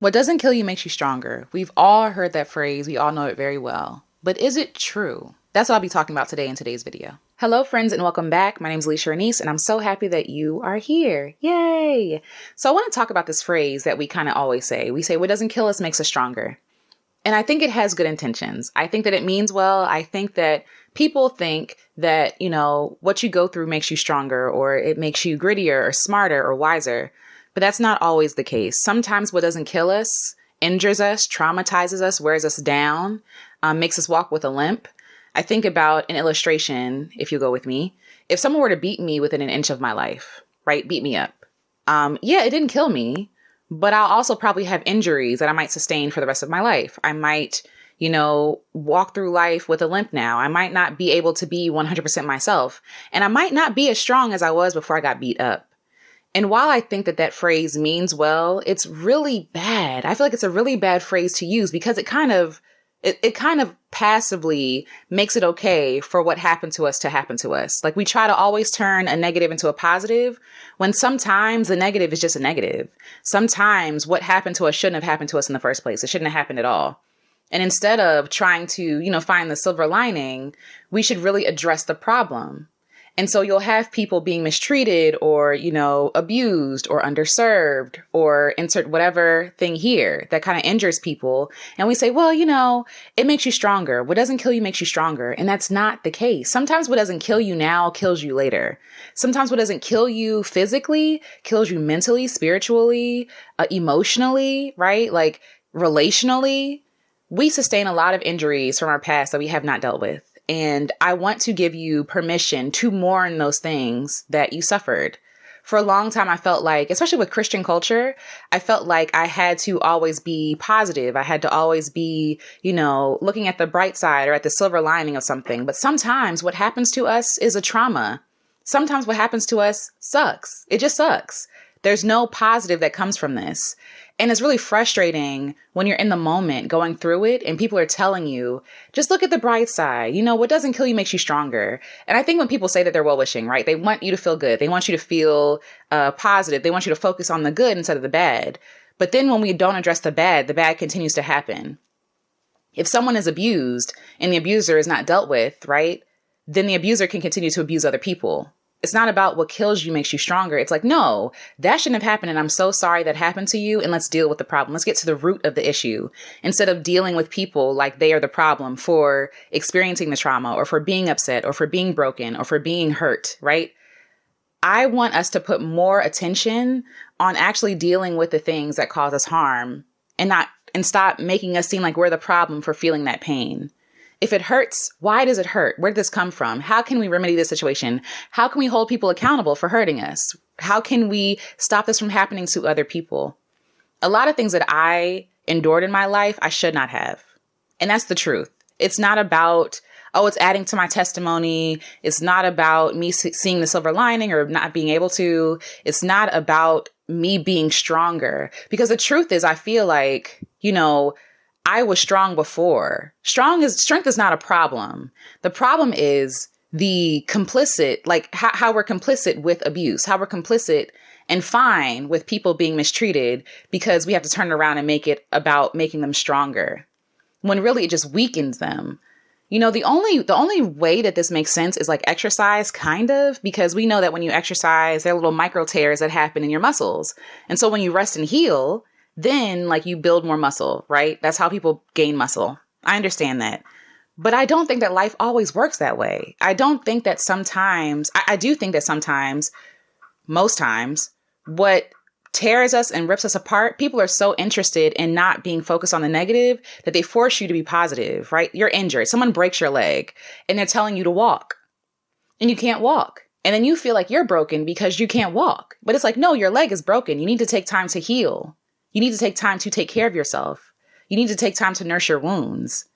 What doesn't kill you makes you stronger. We've all heard that phrase. We all know it very well. But is it true? That's what I'll be talking about today in today's video. Hello, friends, and welcome back. My name is Alicia Renise, and I'm so happy that you are here. Yay! So I want to talk about this phrase that we kind of always say. We say, what doesn't kill us makes us stronger. And I think it has good intentions. I think that it means well. I think that people think that, what you go through makes you stronger, or it makes you grittier or smarter or wiser. But that's not always the case. Sometimes what doesn't kill us injures us, traumatizes us, wears us down, makes us walk with a limp. I think about an illustration, if you go with me. If someone were to beat me within an inch of my life, right? Beat me up. It didn't kill me, but I'll also probably have injuries that I might sustain for the rest of my life. I might, walk through life with a limp now. I might not be able to be 100% myself. And I might not be as strong as I was before I got beat up. And while I think that that phrase means well, it's really bad. I feel like it's a really bad phrase to use because it kind of passively makes it okay for what happened to us to happen to us. Like we try to always turn a negative into a positive when sometimes the negative is just a negative. Sometimes what happened to us shouldn't have happened to us in the first place. It shouldn't have happened at all. And instead of trying to, find the silver lining, we should really address the problem. And so you'll have people being mistreated or, abused or underserved or insert whatever thing here that kind of injures people. And we say, well, it makes you stronger. What doesn't kill you makes you stronger. And that's not the case. Sometimes what doesn't kill you now kills you later. Sometimes what doesn't kill you physically kills you mentally, spiritually, emotionally, right? Like relationally. We sustain a lot of injuries from our past that we have not dealt with. And I want to give you permission to mourn those things that you suffered. For a long time, I felt like, especially with Christian culture, I felt like I had to always be positive. I had to always be, looking at the bright side or at the silver lining of something. But sometimes what happens to us is a trauma. Sometimes what happens to us sucks. It just sucks. There's no positive that comes from this. And it's really frustrating when you're in the moment going through it and people are telling you, just look at the bright side. What doesn't kill you makes you stronger. And I think when people say that they're well-wishing, right? They want you to feel good. They want you to feel positive. They want you to focus on the good instead of the bad. But then when we don't address the bad continues to happen. If someone is abused and the abuser is not dealt with, right? Then the abuser can continue to abuse other people. It's not about what kills you makes you stronger. It's like, no, that shouldn't have happened. And I'm so sorry that happened to you. And let's deal with the problem. Let's get to the root of the issue instead of dealing with people like they are the problem for experiencing the trauma or for being upset or for being broken or for being hurt, right? I want us to put more attention on actually dealing with the things that cause us harm and stop making us seem like we're the problem for feeling that pain. If it hurts, why does it hurt? Where did this come from? How can we remedy this situation? How can we hold people accountable for hurting us? How can we stop this from happening to other people? A lot of things that I endured in my life, I should not have. And that's the truth. It's not about, it's adding to my testimony. It's not about me seeing the silver lining or not being able to. It's not about me being stronger. Because the truth is, I feel like, I was strong before. Strength is not a problem. The problem is the complicit, like how we're complicit with abuse, how we're complicit and fine with people being mistreated because we have to turn it around and make it about making them stronger when really it just weakens them. The only way that this makes sense is like exercise, kind of, because we know that when you exercise, there are little micro tears that happen in your muscles. And so when you rest and heal, then like you build more muscle, right? That's how people gain muscle. I understand that. But I don't think that life always works that way. I don't think that sometimes, I do think that sometimes, most times, what tears us and rips us apart, people are so interested in not being focused on the negative that they force you to be positive, right? You're injured. Someone breaks your leg and they're telling you to walk and you can't walk. And then you feel like you're broken because you can't walk. But it's like, no, your leg is broken. You need to take time to heal. You need to take time to take care of yourself. You need to take time to nurse your wounds.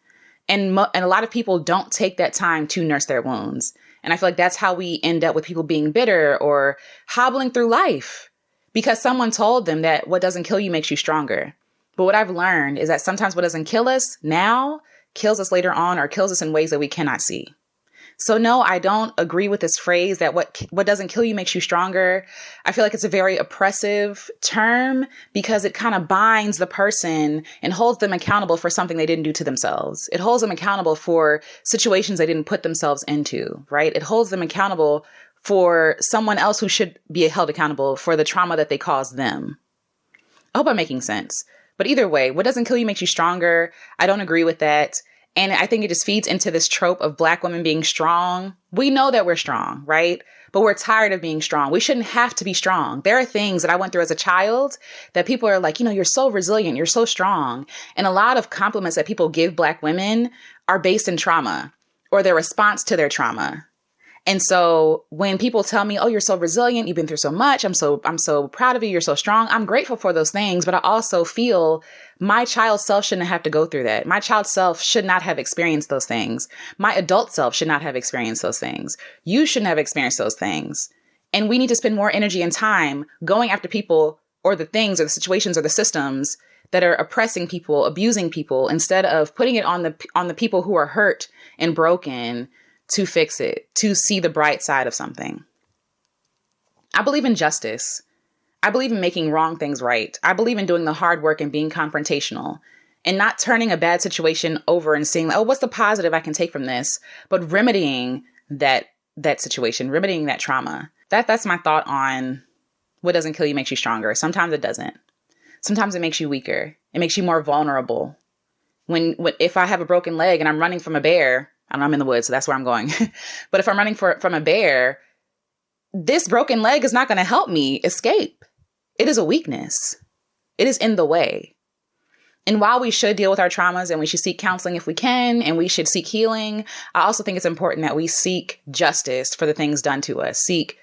And a lot of people don't take that time to nurse their wounds. And I feel like that's how we end up with people being bitter or hobbling through life because someone told them that what doesn't kill you makes you stronger. But what I've learned is that sometimes what doesn't kill us now kills us later on or kills us in ways that we cannot see. So no, I don't agree with this phrase that what doesn't kill you makes you stronger. I feel like it's a very oppressive term because it kind of binds the person and holds them accountable for something they didn't do to themselves. It holds them accountable for situations they didn't put themselves into, right? It holds them accountable for someone else who should be held accountable for the trauma that they caused them. I hope I'm making sense. But either way, what doesn't kill you makes you stronger. I don't agree with that. And I think it just feeds into this trope of Black women being strong. We know that we're strong, right? But we're tired of being strong. We shouldn't have to be strong. There are things that I went through as a child that people are like, you're so resilient, you're so strong. And a lot of compliments that people give Black women are based in trauma or their response to their trauma. And so when people tell me, oh, you're so resilient, you've been through so much, I'm so proud of you, you're so strong, I'm grateful for those things. But I also feel my child self shouldn't have to go through that. My child self should not have experienced those things. My adult self should not have experienced those things. You shouldn't have experienced those things. And we need to spend more energy and time going after people or the things or the situations or the systems that are oppressing people, abusing people, instead of putting it on the people who are hurt and broken to fix it, to see the bright side of something. I believe in justice. I believe in making wrong things right. I believe in doing the hard work and being confrontational and not turning a bad situation over and seeing, oh, what's the positive I can take from this? But remedying that situation, remedying that trauma. That's my thought on what doesn't kill you makes you stronger. Sometimes it doesn't. Sometimes it makes you weaker. It makes you more vulnerable. If I have a broken leg and I'm running from a bear, I'm in the woods, so that's where I'm going. But if I'm running from a bear, this broken leg is not going to help me escape. It is a weakness. It is in the way. And while we should deal with our traumas and we should seek counseling if we can, and we should seek healing, I also think it's important that we seek justice for the things done to us. Seek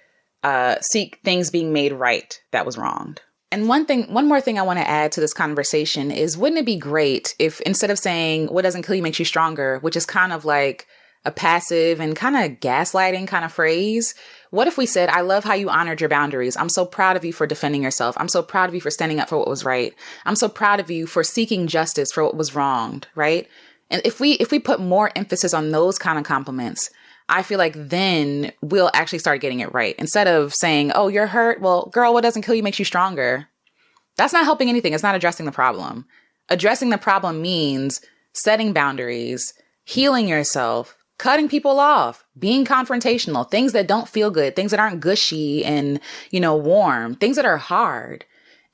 things being made right that was wronged. And one more thing I want to add to this conversation is, wouldn't it be great if instead of saying what doesn't kill you makes you stronger, which is kind of like a passive and kind of gaslighting kind of phrase, what if we said, I love how you honored your boundaries. I'm so proud of you for defending yourself. I'm so proud of you for standing up for what was right. I'm so proud of you for seeking justice for what was wronged, right? And if we put more emphasis on those kind of compliments, I feel like then we'll actually start getting it right. Instead of saying, oh, you're hurt. Well, girl, what doesn't kill you makes you stronger. That's not helping anything. It's not addressing the problem. Addressing the problem means setting boundaries, healing yourself, cutting people off, being confrontational, things that don't feel good, things that aren't gushy and, warm, things that are hard.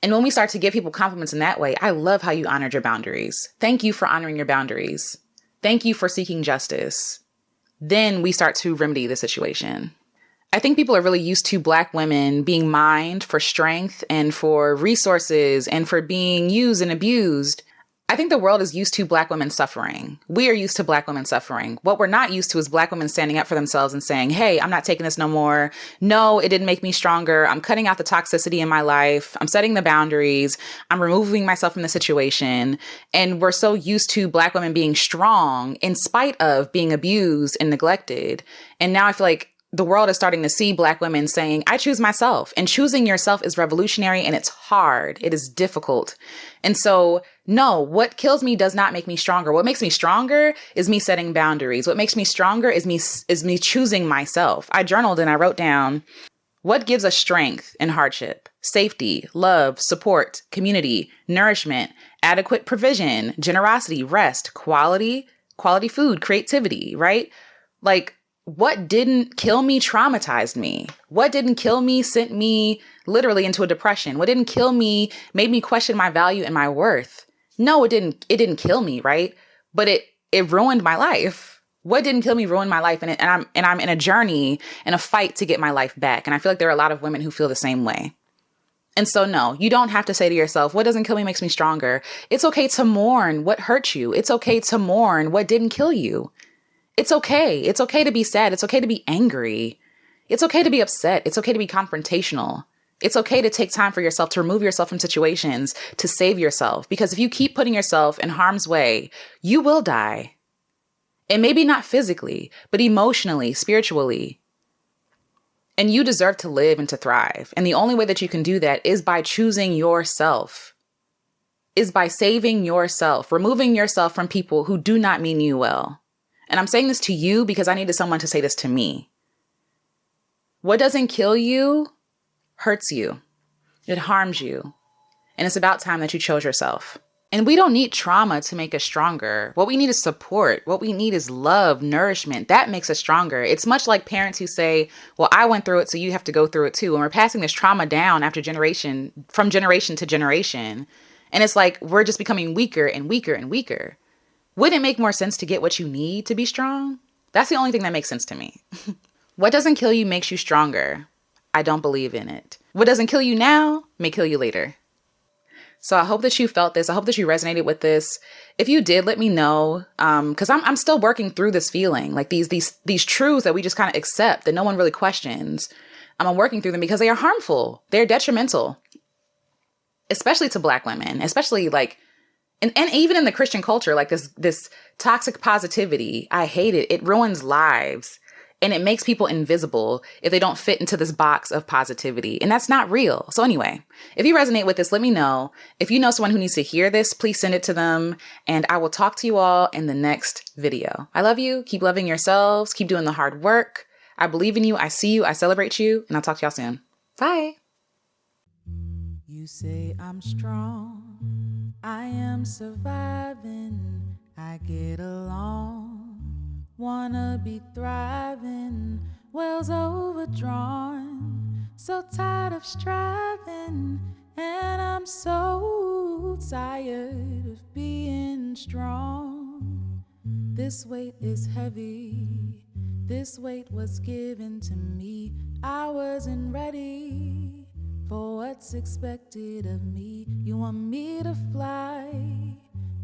And when we start to give people compliments in that way, I love how you honored your boundaries. Thank you for honoring your boundaries. Thank you for seeking justice. Then we start to remedy the situation. I think people are really used to Black women being mined for strength and for resources and for being used and abused. I think the world is used to Black women suffering. We are used to Black women suffering. What we're not used to is Black women standing up for themselves and saying, hey, I'm not taking this no more. No, it didn't make me stronger. I'm cutting out the toxicity in my life. I'm setting the boundaries. I'm removing myself from the situation. And we're so used to Black women being strong in spite of being abused and neglected. And now I feel like the world is starting to see Black women saying, I choose myself. And choosing yourself is revolutionary and it's hard. It is difficult. And so, no, what kills me does not make me stronger. What makes me stronger is me setting boundaries. What makes me stronger is me choosing myself. I journaled and I wrote down, what gives us strength in hardship? Safety, love, support, community, nourishment, adequate provision, generosity, rest, quality food, creativity, right? Like, what didn't kill me traumatized me? What didn't kill me sent me literally into a depression? What didn't kill me made me question my value and my worth? No, it didn't. It didn't kill me, right? But it ruined my life. What didn't kill me ruined my life, and I'm in a journey and a fight to get my life back. And I feel like there are a lot of women who feel the same way. And so, no, you don't have to say to yourself, what doesn't kill me makes me stronger. It's okay to mourn what hurt you. It's okay to mourn what didn't kill you. It's okay. It's okay to be sad. It's okay to be angry. It's okay to be upset. It's okay to be confrontational. It's okay to take time for yourself, to remove yourself from situations, to save yourself. Because if you keep putting yourself in harm's way, you will die. And maybe not physically, but emotionally, spiritually. And you deserve to live and to thrive. And the only way that you can do that is by choosing yourself, is by saving yourself, removing yourself from people who do not mean you well. And I'm saying this to you because I needed someone to say this to me. What doesn't kill you hurts you. It harms you. And it's about time that you chose yourself. And we don't need trauma to make us stronger. What we need is support. What we need is love, nourishment. That makes us stronger. It's much like parents who say, well, I went through it, so you have to go through it too. And we're passing this trauma down from generation to generation. And it's like we're just becoming weaker and weaker and weaker. Wouldn't it make more sense to get what you need to be strong? That's the only thing that makes sense to me. What doesn't kill you makes you stronger. I don't believe in it. What doesn't kill you now may kill you later. So I hope that you felt this. I hope that you resonated with this. If you did, let me know. Because I'm still working through this feeling, like these truths that we just kind of accept that no one really questions. I'm working through them because they are harmful. They're detrimental, especially to Black women, especially like, and even in the Christian culture, like this toxic positivity. I hate it. It ruins lives. And it makes people invisible if they don't fit into this box of positivity. And that's not real. So anyway, if you resonate with this, let me know. If you know someone who needs to hear this, please send it to them. And I will talk to you all in the next video. I love you. Keep loving yourselves. Keep doing the hard work. I believe in you. I see you. I celebrate you. And I'll talk to y'all soon. Bye. You say I'm strong. I am surviving. I get along. Wanna be thriving, wells overdrawn, so tired of striving, and I'm so tired of being strong. This weight is heavy, this weight was given to me. I wasn't ready for what's expected of me. You want me to fly,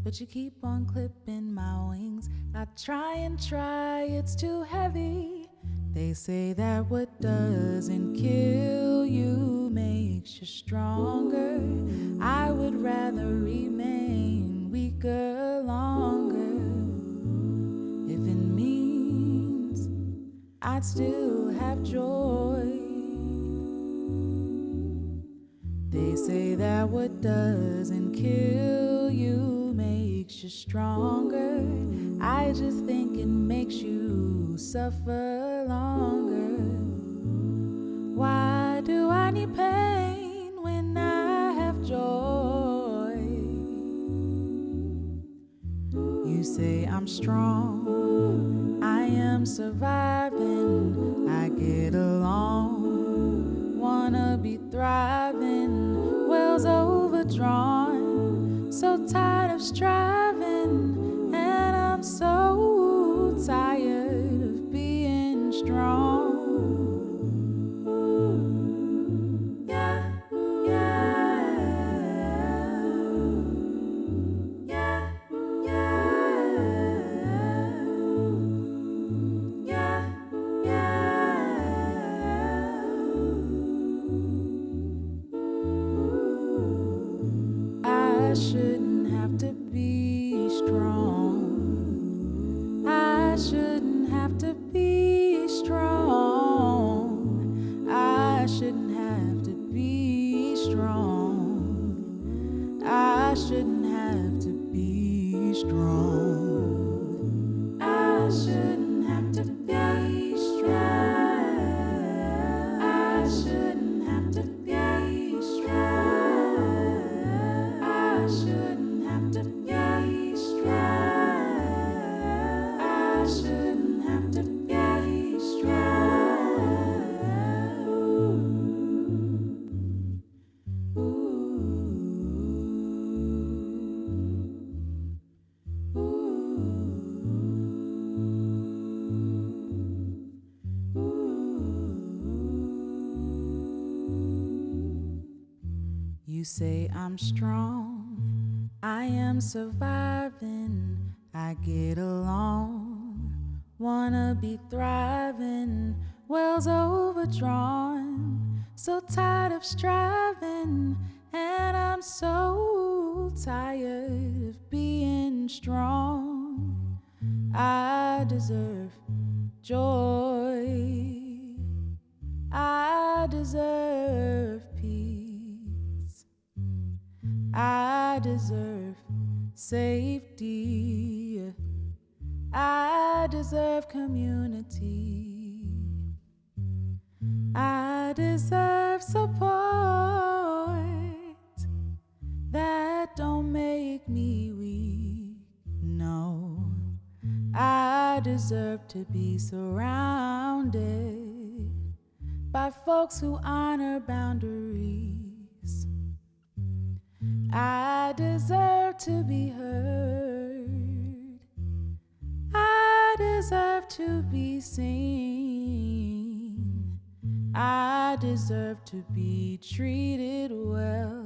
but you keep on clipping my wings. I try and try, it's too heavy. They say that what doesn't kill you makes you stronger. I would rather remain weaker longer. If it means I'd still have joy. They say that what doesn't kill you makes you stronger. I just think it makes you suffer longer. Why do I need pain when I have joy? You say I'm strong, I am surviving, I get along, wanna be thriving, wells overdrawn, so tired of striving, and I'm so tired of being strong. Yeah, yeah, yeah, yeah, yeah. I shouldn't have to be strong. I shouldn't have to be strong. I shouldn't have to be strong. I shouldn't have to be strong. I shouldn't have to be strong. I shouldn't have to be strong. I shouldn't have to be strong. I shouldn't have to be strong. You say I'm strong, I am surviving, I get along, wanna be thriving, wells overdrawn, so tired of striving, and I'm so tired of being strong. I deserve joy, I deserve peace, I deserve safety, I deserve community. I deserve support that don't make me weak. No, I deserve to be surrounded by folks who honor boundaries. I deserve to be heard. I deserve to be seen. I deserve to be treated well.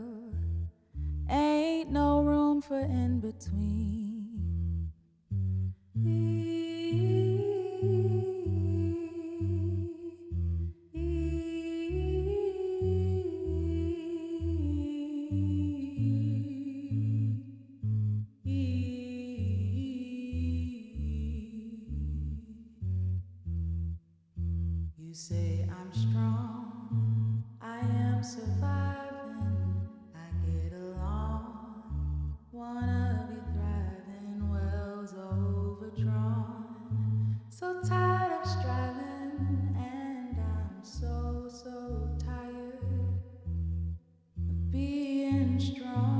Ain't no room for in between. You say I'm strong, I am surviving, I get along, wanna be thriving, wells overdrawn, so tired of striving, and I'm so tired of being strong.